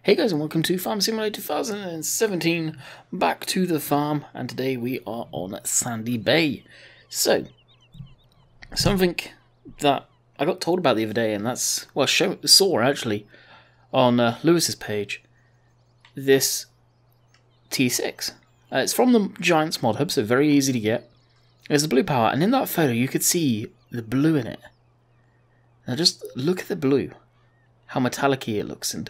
Hey guys, and welcome to Farm Simulator 2017, back to the farm, and today we are on Sandy Bay. So, something that I got told about the other day, and that's, well, saw actually, on Lewis's page, this T6. It's from the Giants mod hub, so very easy to get. There's the blue power, and in that photo you could see the blue in it. Now just look at the blue, how metallic-y it looks, and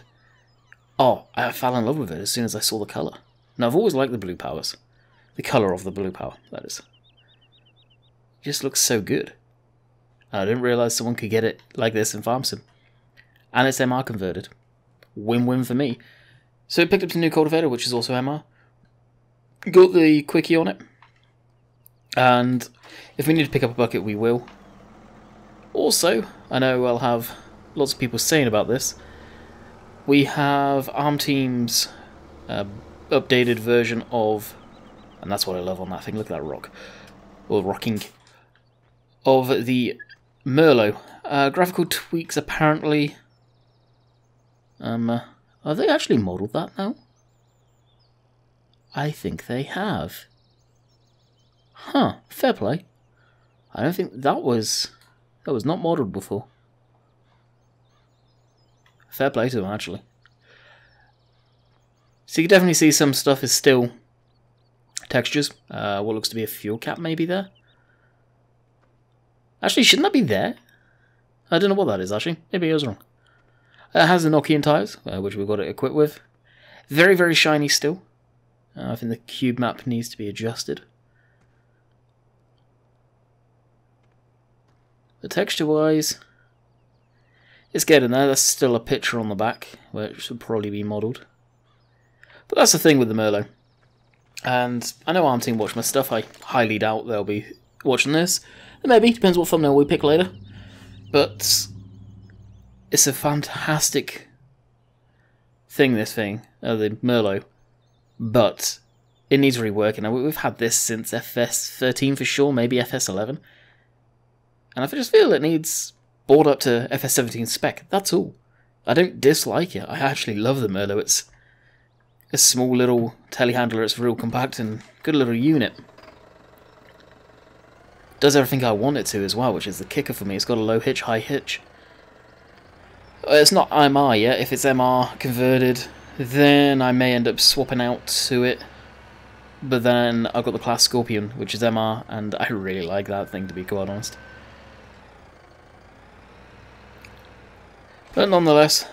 oh, I fell in love with it as soon as I saw the colour. Now, I've always liked the blue powers. The colour of the blue power, that is. It just looks so good. I didn't realise someone could get it like this in Farm Sim. And it's MR converted. Win-win for me. So I picked up the new cultivator, which is also MR. Got the quickie on it. And if we need to pick up a bucket, we will. Also, I know I'll have lots of people saying about this, we have Arm Team's updated version of, and that's what I love on that thing, look at that rock, or rocking, of the Merlot. Graphical tweaks apparently, are they actually modelled that now? I think they have. Huh, fair play. I don't think that was not modelled before. Fair play to them, actually. So you can definitely see some stuff is still textures. What looks to be a fuel cap maybe there. Actually, shouldn't that be there? I don't know what that is, actually. Maybe I was wrong. It has the Nokian tyres, which we've got it equipped with. Very, very shiny still. I think the cube map needs to be adjusted. But texture-wise, it's getting there. There's still a picture on the back, where it should probably be modelled. But that's the thing with the Merlot. And I know Arm Team watch my stuff. I highly doubt they'll be watching this. Maybe, depends what thumbnail we pick later. But it's a fantastic thing, this thing, the Merlot. But it needs reworking. Now, we've had this since FS13 for sure, maybe FS11. And I just feel it needs brought up to FS17 spec, that's all. I don't dislike it, I actually love the Merlot. It's a small little telehandler, it's real compact and good little unit. Does everything I want it to as well, which is the kicker for me. It's got a low hitch, high hitch. It's not MR yet. If it's MR converted, then I may end up swapping out to it. But then I've got the Class Scorpion, which is MR, and I really like that thing, to be quite honest. But nonetheless,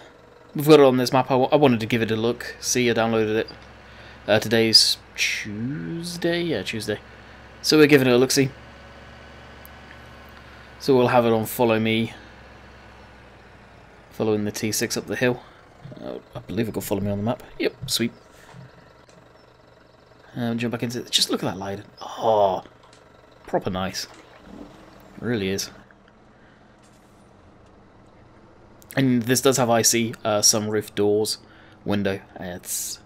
we've got it on this map. I wanted to give it a look. See, I downloaded it. Today's Tuesday? Yeah, Tuesday. So we're giving it a look-see. So we'll have it on Follow Me. Following the T6 up the hill. I believe it got Follow Me on the map. Yep, sweet. Jump back into it. Just look at that light. Oh, proper nice. It really is. And this does have IC, sunroof, doors, window. It's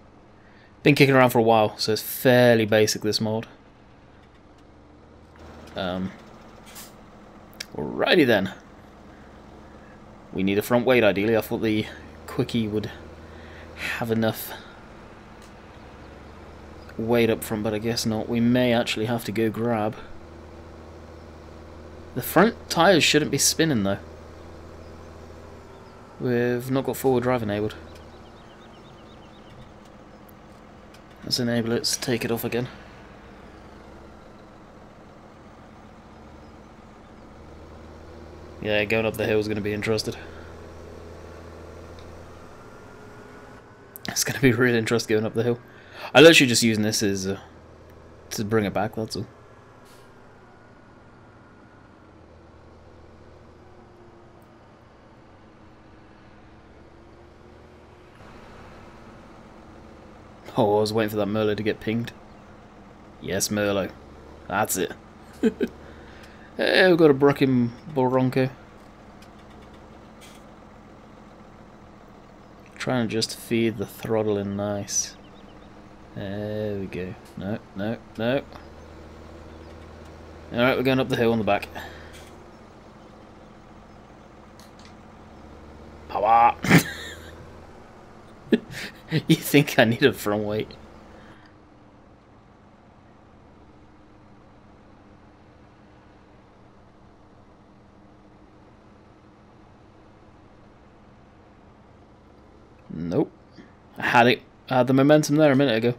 been kicking around for a while, so it's fairly basic, this mod. Alrighty then. We need a front weight ideally. I thought the quickie would have enough weight up front, but I guess not. We may actually have to go grab. The front tyres shouldn't be spinning though. We've not got forward drive enabled. Let's enable it, let's take it off again. Yeah, going up the hill is going to be interesting. It's going to be really interesting going up the hill. I'm literally just using this as to bring it back, that's all. Oh, I was waiting for that Merlot to get pinged. Yes, Merlot. That's it. Hey, we've got a Brucking Bronco. Trying to just feed the throttle in nice. There we go. No, no, no. Alright, we're going up the hill on the back. Power! You think I need a front weight? Nope. I had it. I had the momentum there a minute ago.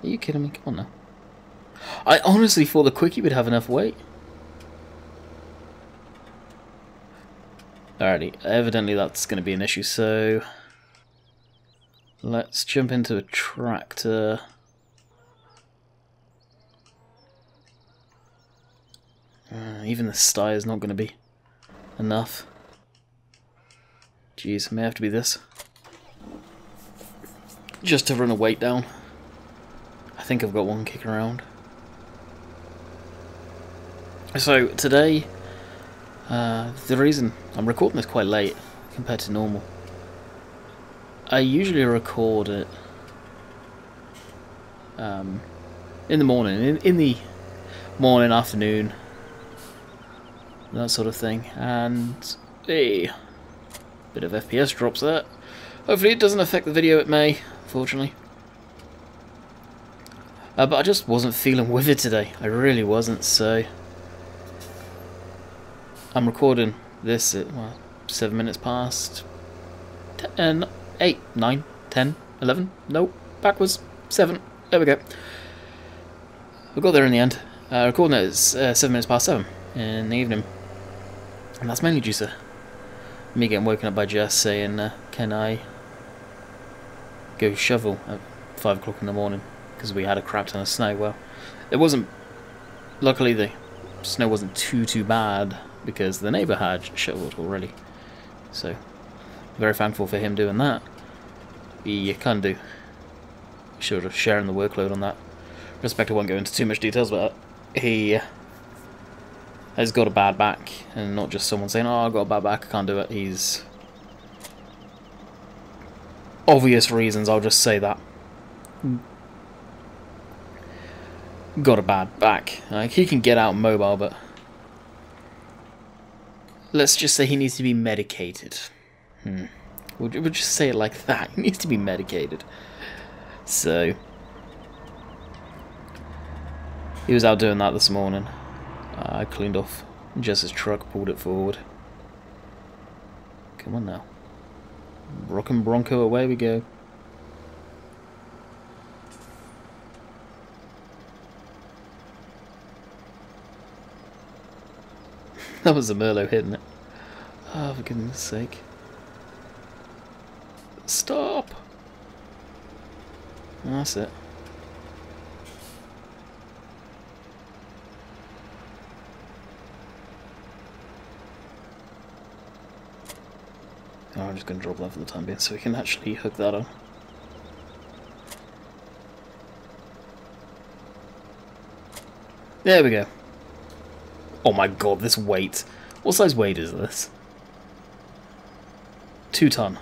Are you kidding me? Come on now. I honestly thought the quickie would have enough weight. Alrighty, evidently that's going to be an issue, so let's jump into a tractor. Even the stye is not going to be enough. Jeez, it may have to be this. Just to run a weight down. I think I've got one kicking around. So, today, the reason I'm recording this quite late compared to normal. I usually record it in the morning, in the morning, afternoon, that sort of thing, and a bit of FPS drops there. Hopefully it doesn't affect the video, it may, fortunately. But I just wasn't feeling with it today, I really wasn't, so I'm recording this at, well, 7 minutes past 10, 8, 9, 10, 11, nope, backwards, 7, there we go. We got there in the end. Recording it at 7 minutes past 7 in the evening. And that's mainly due to me getting woken up by Jess saying, can I go shovel at 5 o'clock in the morning? Because we had a crap ton of snow. Well, it wasn't, luckily the snow wasn't too bad because the neighbour had shoveled already. So, very thankful for him doing that. You can do sort of sharing the workload on that respect. I won't go into too much details, but he has got a bad back, and not just someone saying, oh, I've got a bad back, I can't do it. He's, obvious reasons, I'll just say that, got a bad back. Like, he can get out mobile, but let's just say he needs to be medicated. We'll just say it like that. He needs to be medicated. So he was out doing that this morning. I cleaned off Jess's truck, pulled it forward. Come on now. Rockin' Bronco, away we go. That was a Merlot hitting it. Oh, for goodness sake. Stop! That's it. Oh, I'm just going to drop that for the time being so we can actually hook that on. There we go. Oh my god, this weight. What size weight is this? 2 ton.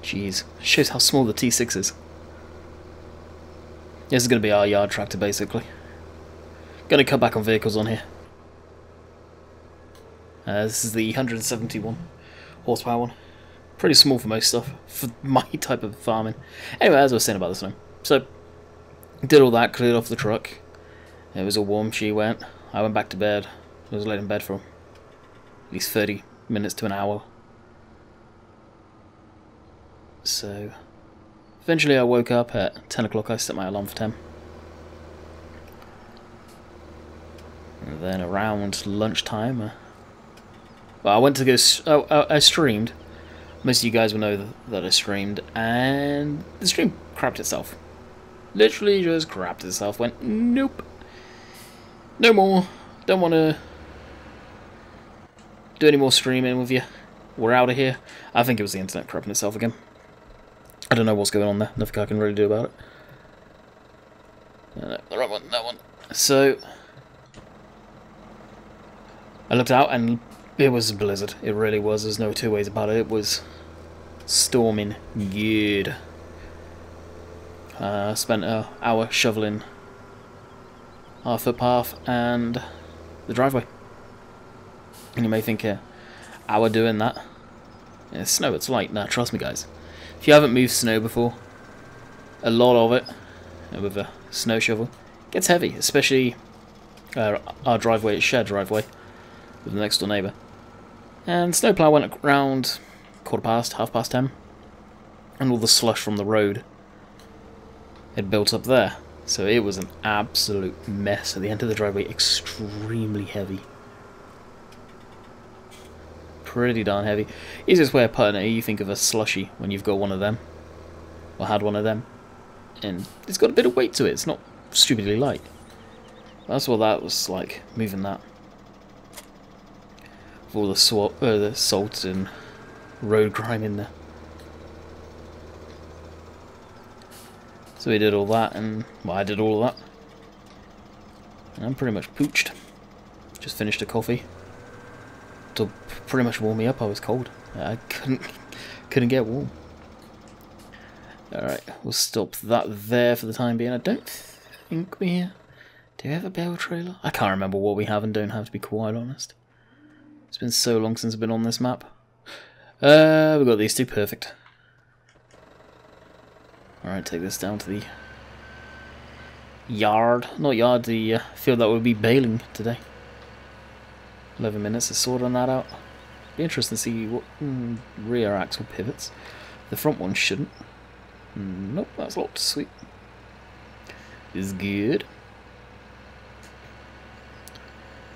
Jeez, shows how small the T6 is. This is going to be our yard tractor, basically. Going to cut back on vehicles on here. This is the 171 horsepower one. Pretty small for most stuff, for my type of farming. Anyway, as I was saying about this one. So, did all that, cleared off the truck. It was all warm, she went. I went back to bed. I was laid in bed for at least 30 minutes to an hour. So, eventually I woke up at 10 o'clock. I set my alarm for 10. And then around lunchtime, well, I went to go, I streamed. Most of you guys will know that I streamed, and the stream crapped itself. Literally just crapped itself. Went, nope. No more. Don't want to do any more streaming with you. We're out of here. I think it was the internet crapping itself again. I don't know what's going on there. Nothing I can really do about it. No, the right one, that one. So, I looked out and it was a blizzard. It really was. There's no two ways about it. It was storming good. Spent an hour shoveling our footpath and the driveway. And you may think an hour doing that. Yeah, snow, it's light. Nah, trust me guys. If you haven't moved snow before, a lot of it, with a snow shovel, gets heavy. Especially our driveway, shared driveway, with the next door neighbour. And snowplow went around 10:15. And all the slush from the road had built up there. So it was an absolute mess at the end of the driveway, extremely heavy. Pretty darn heavy. Easiest way of putting it, you think of a slushy when you've got one of them, or had one of them, and it's got a bit of weight to it, it's not stupidly light. That's what that was like, moving that. With all the salt and road grime in there. So we did all that, and well, I did all of that. And I'm pretty much pooched. Just finished a coffee. To pretty much warm me up, I was cold. I couldn't get warm. Alright, we'll stop that there for the time being. I don't think do we have a bale trailer? I can't remember what we have and don't have, to be quite honest. It's been so long since I've been on this map. We've got these two, perfect. Alright, take this down to the yard. Not yard, the field that would be baling today. 11 minutes to sort on that out. Be interesting to see what rear axle pivots. The front one shouldn't. Nope, that's locked. Sweet. Is good.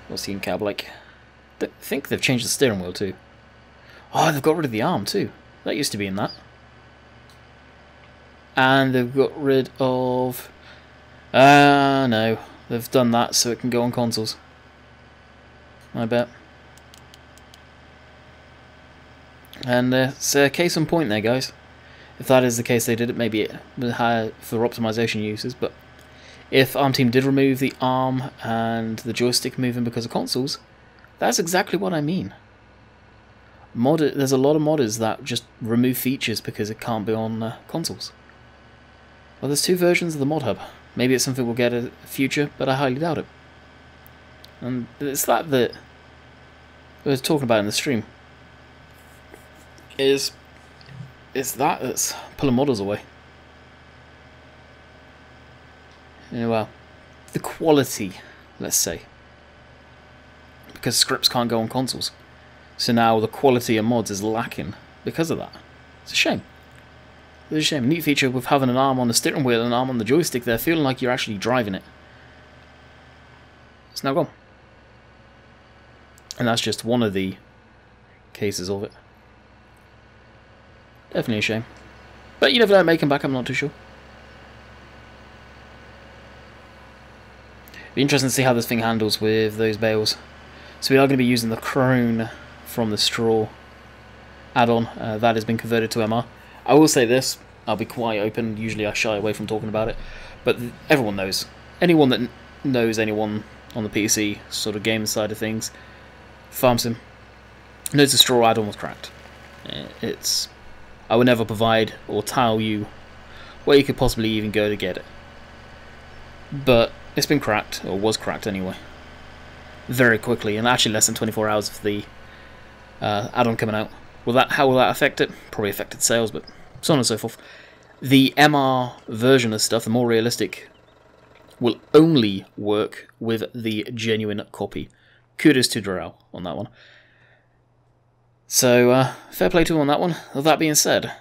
What's the in-cab like? I think they've changed the steering wheel too. Oh, they've got rid of the arm too. That used to be in that. And they've got rid of... no. They've done that so it can go on consoles. I bet. And it's a case in point there, guys. If that is the case, they did it maybe for optimization uses, but if ARM Team did remove the arm and the joystick moving because of consoles, that's exactly what I mean. There's a lot of modders that just remove features because it can't be on consoles. Well, there's two versions of the mod hub. Maybe it's something we'll get in the future, but I highly doubt it. And it's that we were talking about in the stream. It's that's pulling models away. Yeah, well, the quality, let's say. Because scripts can't go on consoles. So now the quality of mods is lacking because of that. It's a shame. It's a shame. A neat feature with having an arm on the steering wheel and an arm on the joystick there, feeling like you're actually driving it. It's now gone. And that's just one of the cases of it. Definitely a shame. But you never know, make them back, I'm not too sure. Be interesting to see how this thing handles with those bales. So we are going to be using the crone from the straw add-on. That has been converted to MR. I will say this, I'll be quite open, usually I shy away from talking about it, but everyone knows. Anyone that knows anyone on the PC sort of game side of things, farm sim, knows the straw add-on was cracked. I would never provide or tell you where you could possibly even go to get it. But it's been cracked, or was cracked anyway, very quickly, and actually less than 24 hours of the add-on coming out. How will that affect it? Probably affected sales, but so on and so forth. The MR version of stuff, the more realistic, will only work with the genuine copy. Kudos to Durrell on that one. So, fair play to him on that one. With that being said,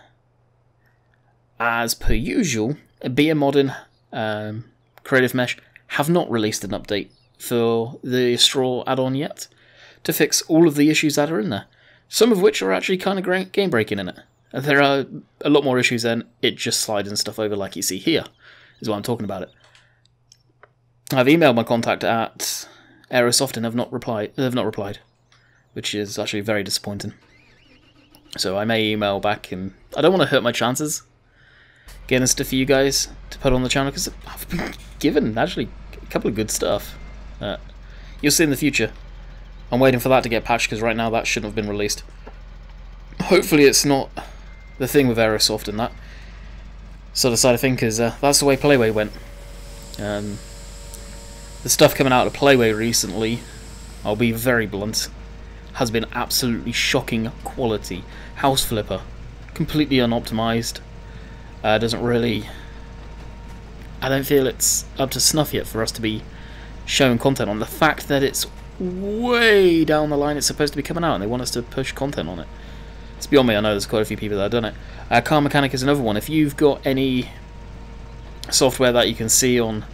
as per usual, BM Modern, Creative Mesh have not released an update for the Straw add-on yet to fix all of the issues that are in there. Some of which are actually kind of game-breaking in it. There are a lot more issues than it just sliding stuff over like you see here, is why I'm talking about it. I've emailed my contact at Aerosoft and they've not replied, which is actually very disappointing. So I may email back, and I don't want to hurt my chances getting stuff for you guys to put on the channel, because I've been given actually a couple of good stuff. You'll see in the future. I'm waiting for that to get patched because right now that shouldn't have been released. Hopefully it's not the thing with Aerosoft and that sort of side of thing, because that's the way Playway went. The stuff coming out of Playway recently, I'll be very blunt, has been absolutely shocking quality. House Flipper, completely unoptimized. Doesn't really... I don't feel it's up to snuff yet for us to be showing content on. The fact that it's way down the line it's supposed to be coming out and they want us to push content on it. It's beyond me. I know there's quite a few people that have done it. Car Mechanic is another one. If you've got any software that you can see on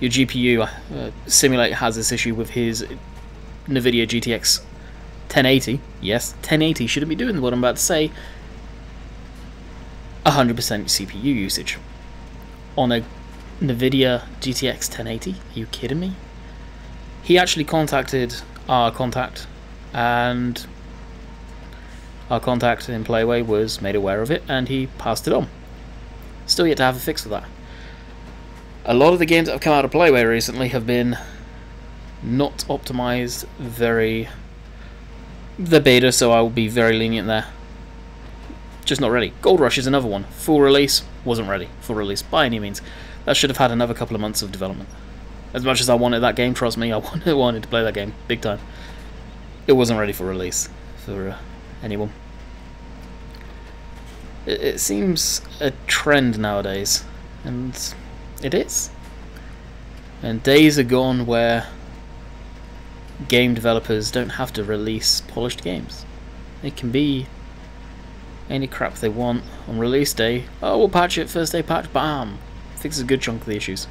your GPU, Simulate has this issue with his NVIDIA GTX 1080. Yes, 1080 shouldn't be doing what I'm about to say. 100% CPU usage on a NVIDIA GTX 1080. Are you kidding me? He actually contacted our contact, and our contact in Playway was made aware of it, and he passed it on. Still yet to have a fix for that. A lot of the games that have come out of Playway recently have been not optimized very... the beta, so I will be very lenient there. Just not ready. Gold Rush is another one. Full release, wasn't ready. Full release by any means. That should have had another couple of months of development. As much as I wanted that game, trust me, I wanted to play that game big time. It wasn't ready for release for anyone. It seems a trend nowadays, and it is. And days are gone where game developers don't have to release polished games. It can be any crap they want on release day. Oh, we'll patch it, first day patch, bam! Fixes a good chunk of the issues.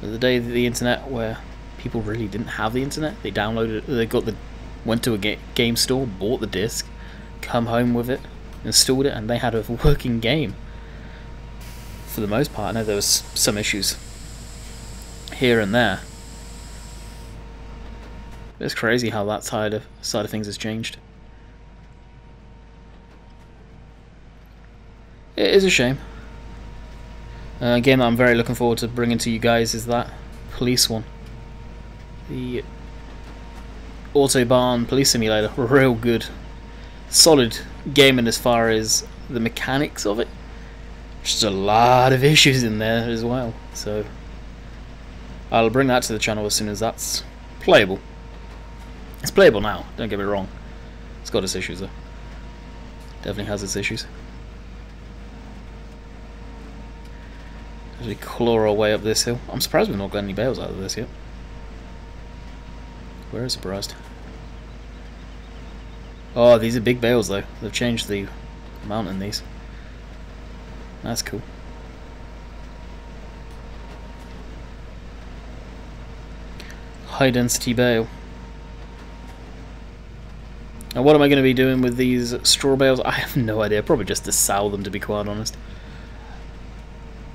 But the day of the internet where people really didn't have the internet, they downloaded it, went to a game store, bought the disc, come home with it, installed it, and they had a working game. For the most part, I know there was some issues here and there. It's crazy how that side of things has changed. It is a shame. A game that I'm very looking forward to bringing to you guys is that police one. The Autobahn Police Simulator. Real good. Solid game in as far as the mechanics of it. Just a lot of issues in there as well. So I'll bring that to the channel as soon as that's playable. It's playable now, don't get me wrong. It's got its issues though. Definitely has its issues. As we claw our way up this hill. I'm surprised we've not got any bales out of this yet. Very surprised. Oh, these are big bales though. They've changed the amount in these. That's cool. High density bale. Now what am I going to be doing with these straw bales? I have no idea. Probably just to sell them, to be quite honest.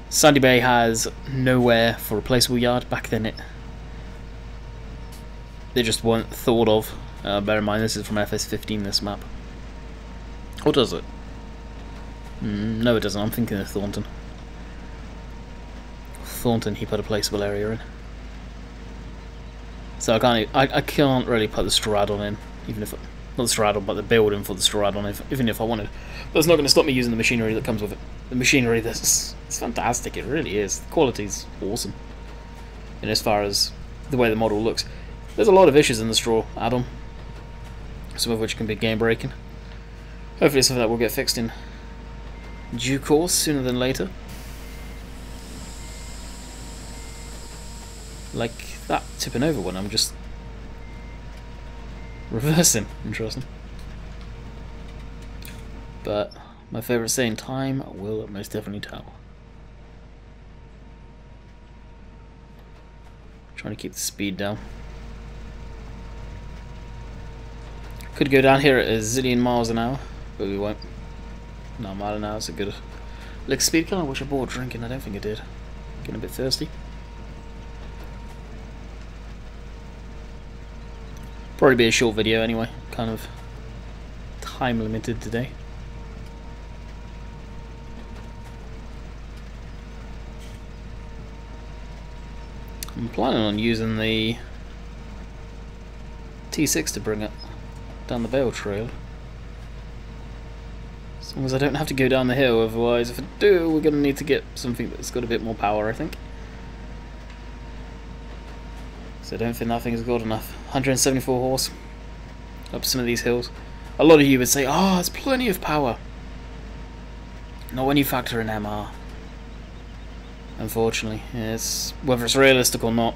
Sandy Bay has nowhere for a replaceable yard. Back then they just weren't thought of. Bear in mind this is from FS15, this map. Or does it? No it doesn't, I'm thinking of Thornton. Thornton he put a placeable area in. So I can't really put the Straddle in, even if... Not the Straddle, but the building for the Straddle, even if I wanted. But it's not going to stop me using the machinery that comes with it. The machinery, it's fantastic, it really is. The quality's awesome. And as far as the way the model looks. There's a lot of issues in the straw add-on. Some of which can be game breaking. Hopefully some of that will get fixed in due course, sooner than later. Like that tipping over when I'm just reversing. Interesting. But my favourite saying, time will most definitely tell. Trying to keep the speed down. Could go down here at a zillion miles an hour, but we won't. No, a mile an hour is a good lick speed. Kind of wish I bought drinking. I don't think I did. Getting a bit thirsty. Probably be a short video anyway. Kind of time limited today. I'm planning on using the T6 to bring it down the Bale Trail. As long as I don't have to go down the hill, otherwise if I do, we're going to need to get something that's got a bit more power, I think. So I don't think that thing's got enough. 174 horse up some of these hills. A lot of you would say, oh, it's plenty of power. Not when you factor in MR. Unfortunately, it's whether it's realistic or not.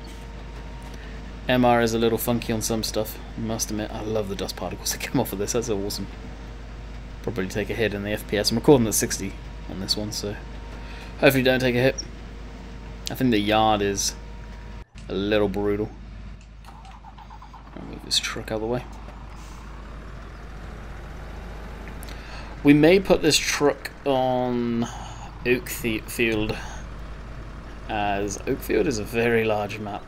MR is a little funky on some stuff, I must admit. I love the dust particles that come off of this, that's awesome. Probably take a hit in the FPS. I'm recording at 60 on this one, so hopefully don't take a hit. I think the yard is a little brutal. I'll move this truck out of the way. We may put this truck on Oakfield, as Oakfield is a very large map.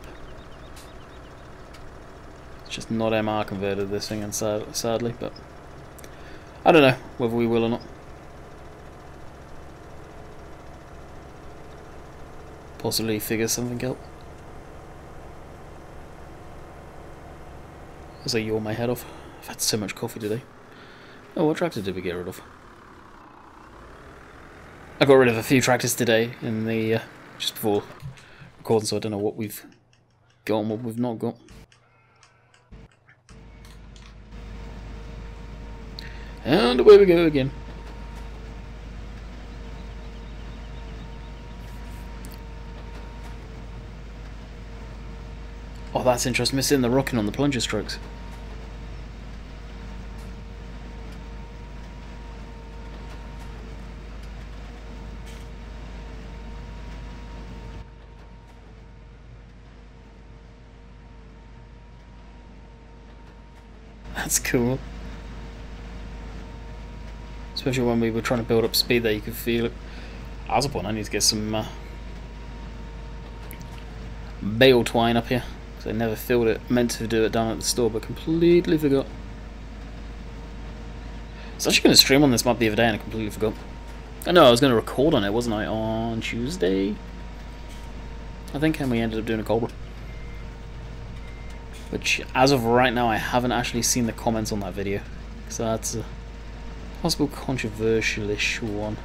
It's just not MR converted, this thing, and sadly, but I don't know whether we will or not. Possibly figure something out. As I yawn my head off. I've had so much coffee today. Oh, what tractor did we get rid of? I got rid of a few tractors today in the just before recording, so I don't know what we've got and what we've not got. And away we go again. Oh, that's interesting. Missing the rocking on the plunger strokes. That's cool. Especially when we were trying to build up speed there, you could feel it. I was upon, I need to get some bale twine up here, because I never filled it. Meant to do it down at the store, but completely forgot. I was actually going to stream on this map the other day and I completely forgot. I know I was going to record on it, wasn't I, on Tuesday? I think, and we ended up doing a Cobra. Which, as of right now, I haven't actually seen the comments on that video. So that's a possible controversial-ish one.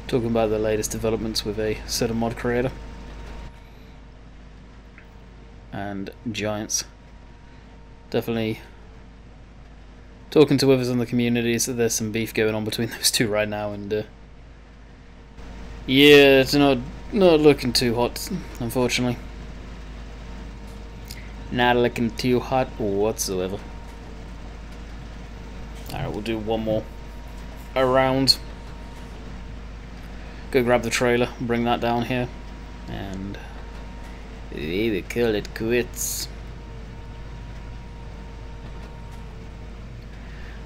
Talking about the latest developments with a certain mod creator. And Giants. Definitely talking to others in the community, so there's some beef going on between those two right now, and yeah, it's not looking too hot, unfortunately. Not looking too hot whatsoever. Alright, we'll do one more around. Go grab the trailer, bring that down here, and we will call it quits.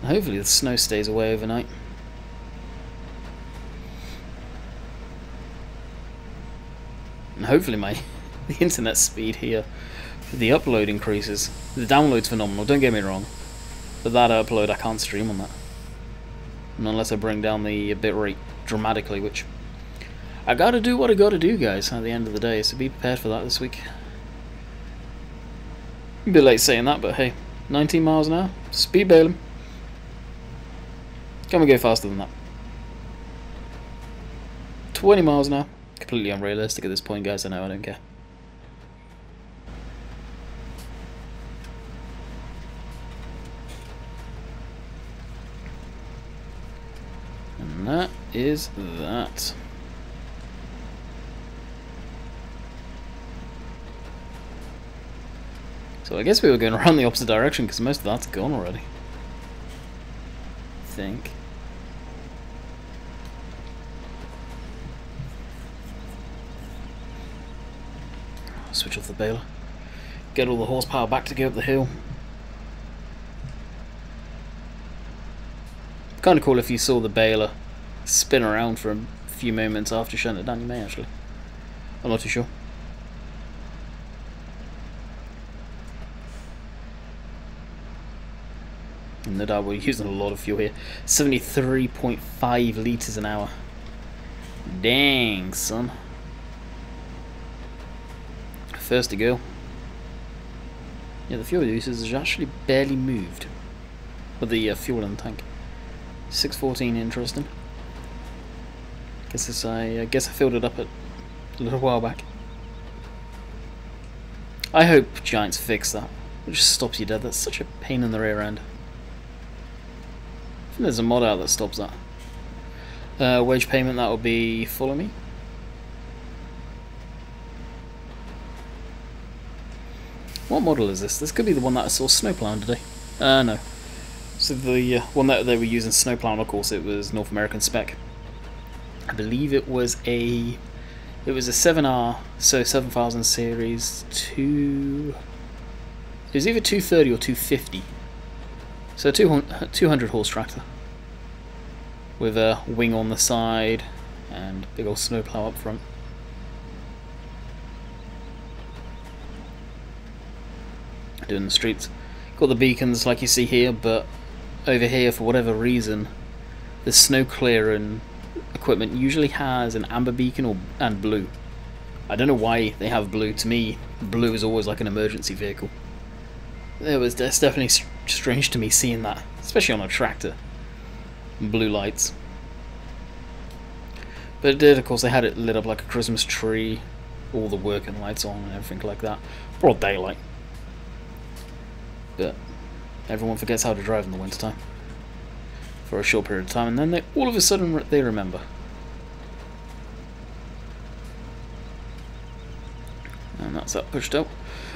Hopefully the snow stays away overnight. And hopefully the internet speed here, the upload increases. The download's phenomenal, don't get me wrong. But that upload, I can't stream on that. And unless I bring down the bitrate dramatically, which I gotta do what I gotta do, guys, at the end of the day, so be prepared for that this week. A bit late saying that, but hey, 19 miles an hour, speed bailing. Can we go faster than that? 20 miles an hour. Completely unrealistic at this point, guys. I know, I don't care. And that is that. So I guess we were going around the opposite direction because most of that's gone already. I think. Switch off the baler. Get all the horsepower back to go up the hill. Kind of cool if you saw the baler spin around for a few moments after shutting it down. You may actually. I'm not too sure. No doubt we're using a lot of fuel here. 73.5 litres an hour. Dang, son. First to go. Yeah, the fuel usage is actually barely moved. With the fuel in the tank. 614, interesting. I guess I filled it up a little while back. I hope Giants fix that. It just stops you dead. That's such a pain in the rear end. I think there's a mod out that stops that. Wage payment, that will be follow me. What model is this? This could be the one that I saw snowplowing today. No. So the one that they were using snowplowing, of course, it was North American spec. I believe it was a 7R, so 7000 series, it was either 230 or 250. So 200 horse tractor with a wing on the side and big old snowplow up front. Doing the streets. Got the beacons like you see here, but over here for whatever reason the snow clearing equipment usually has an amber beacon and blue. I don't know why they have blue. To me, blue is always like an emergency vehicle. That's definitely strange to me seeing that, especially on a tractor. Blue lights. But it did, of course, they had it lit up like a Christmas tree, all the working lights on and everything like that. Broad daylight. But everyone forgets how to drive in the wintertime for a short period of time, and then all of a sudden they remember. And that's that pushed up.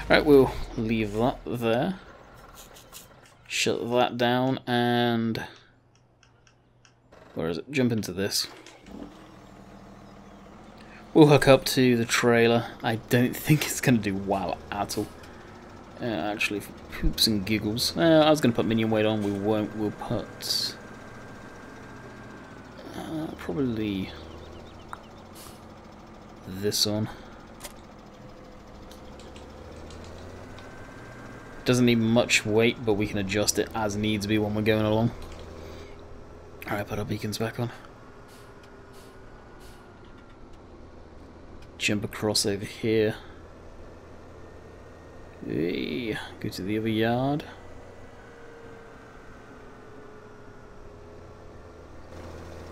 Alright, we'll leave that there. Shut that down and... where is it? Jump into this. We'll hook up to the trailer. I don't think it's going to do wow at all. Actually, for poops and giggles. I was going to put minion weight on, we won't. We'll put... probably... this on. Doesn't need much weight, but we can adjust it as needs be when we're going along. Alright, put our beacons back on. Jump across over here. Hey, go to the other yard.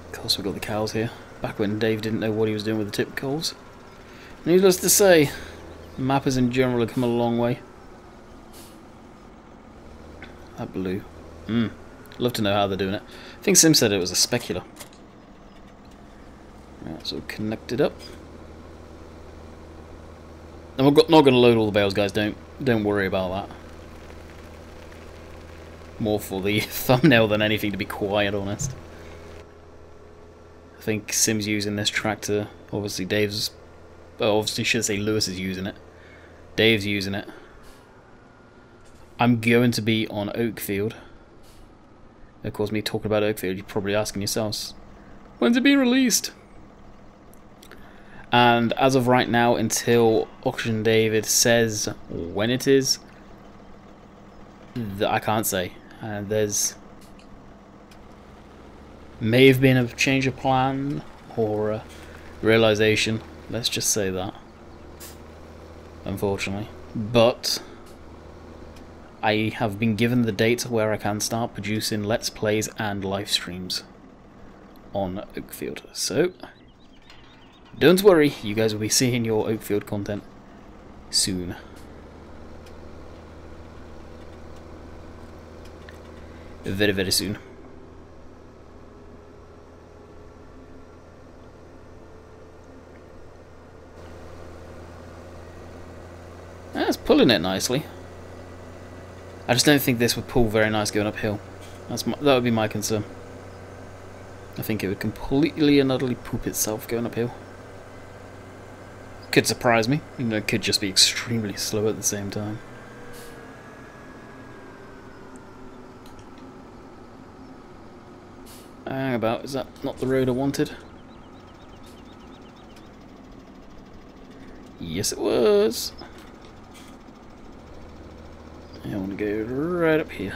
Of course, we've got the cows here. Back when Dave didn't know what he was doing with the tip coals. Needless to say, mappers in general have come a long way. That blue. Love to know how they're doing it. I think Sim said it was a specular. Right, so connected up. And we're not going to load all the bales, guys. Don't worry about that. More for the thumbnail than anything, to be quite honest. I think Sim's using this tractor. Obviously, obviously, should say Lewis is using it. Dave's using it. I'm going to be on Oakfield. Of course, me talking about Oakfield, you're probably asking yourselves, when's it being released? And as of right now, until Auction David says when it is, I can't say. There's may have been a change of plan or a realization. Let's just say that. Unfortunately, but I have been given the date where I can start producing Let's Plays and live streams on Oakfield. So don't worry, you guys will be seeing your Oakfield content soon. Very, very soon. That's pulling it nicely. I just don't think this would pull very nice going uphill. That would be my concern. I think it would completely and utterly poop itself going uphill. Could surprise me. It could just be extremely slow at the same time. Hang about, is that not the road I wanted? Yes, it was. I want to go right up here.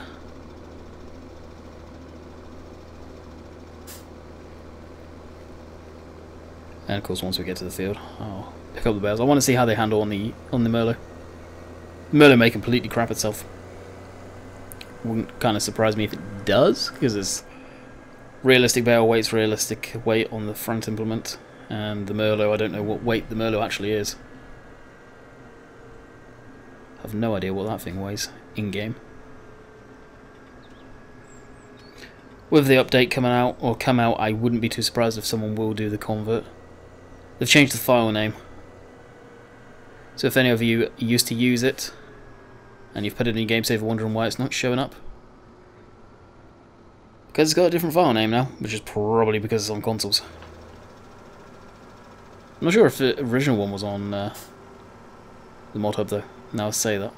And of course, once we get to the field, I'll pick up the bales. I want to see how they handle on the Merlot. Merlin may completely crap itself. Wouldn't kind of surprise me if it does, because it's realistic barrel weight's realistic weight on the front implement, and the Merlot, I don't know what weight the Merlot actually is. I have no idea what that thing weighs in-game. With the update coming out, or come out, I wouldn't be too surprised if someone will do the convert. They've changed the file name. So if any of you used to use it, and you've put it in your game saver wondering why it's not showing up, because it's got a different file name now, which is probably because it's on consoles. I'm not sure if the original one was on the mod hub though, now I say that.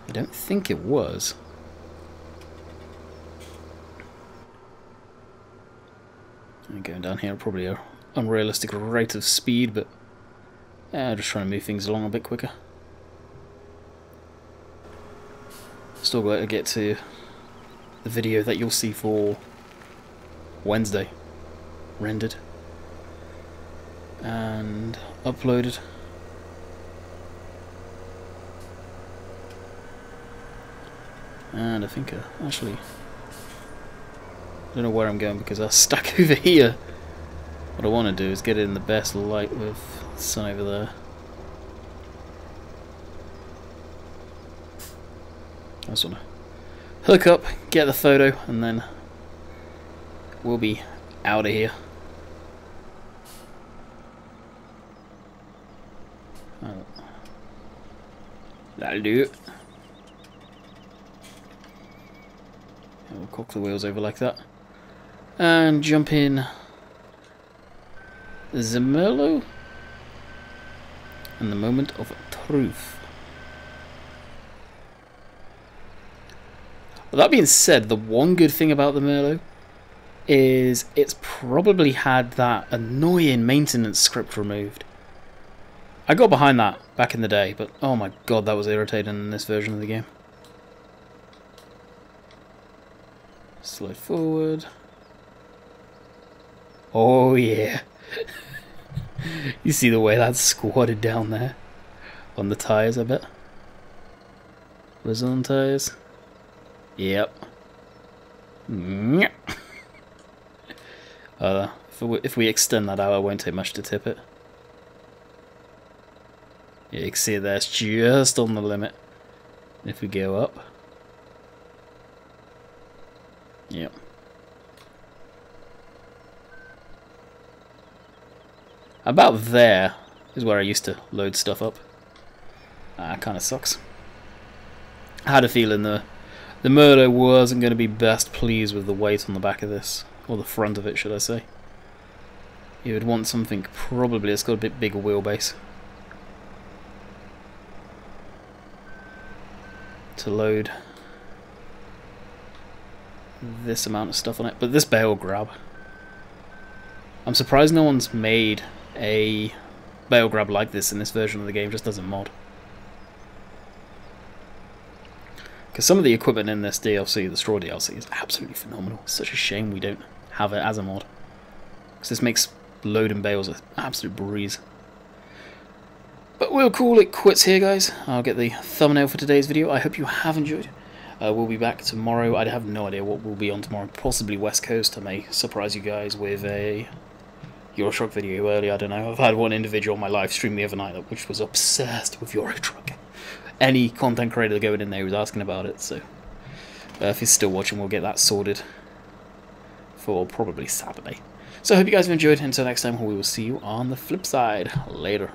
I don't think it was. I'm going down here, probably an unrealistic rate of speed, but yeah, just trying to move things along a bit quicker. Still got to get to the video that you'll see for Wednesday, rendered and uploaded. And I think actually, I don't know where I'm going because I'm stuck over here. What I want to do is get it in the best light with the sun over there. I just want to hook up, get the photo, and then we'll be out of here. That'll do it. And we'll cock the wheels over like that. And jump in the Merlot and the moment of truth. Well, that being said, the one good thing about the Merlot is it's probably had that annoying maintenance script removed. I got behind that back in the day, but oh my god, that was irritating in this version of the game. Slide forward. Oh yeah. You see the way that's squatted down there on the tyres, I bet. Was it on tyres? Yep. If we extend that out, it won't take much to tip it. Yeah, you can see there, it's just on the limit. If we go up. Yep. About there is where I used to load stuff up. Kind of sucks. I had a feeling the Merlot wasn't going to be best pleased with the weight on the back of this, or the front of it, should I say. You would want something probably that's got a bit bigger wheelbase to load this amount of stuff on it. But this barrel grab, I'm surprised no one's made a barrel grab like this in this version of the game, just as a mod. Because some of the equipment in this DLC, the Straw DLC, is absolutely phenomenal. It's such a shame we don't have it as a mod, because this makes loading bales an absolute breeze. But we'll call it quits here, guys. I'll get the thumbnail for today's video. I hope you have enjoyed. We'll be back tomorrow. I have no idea what we'll be on tomorrow. Possibly West Coast. I may surprise you guys with a Eurotruck video early. I don't know. I've had one individual on my live stream the other night which was obsessed with Eurotruck. Any content creator going in there was asking about it. So if he's still watching, we'll get that sorted for probably Saturday. So I hope you guys have enjoyed. Until next time, we will see you on the flip side. Later.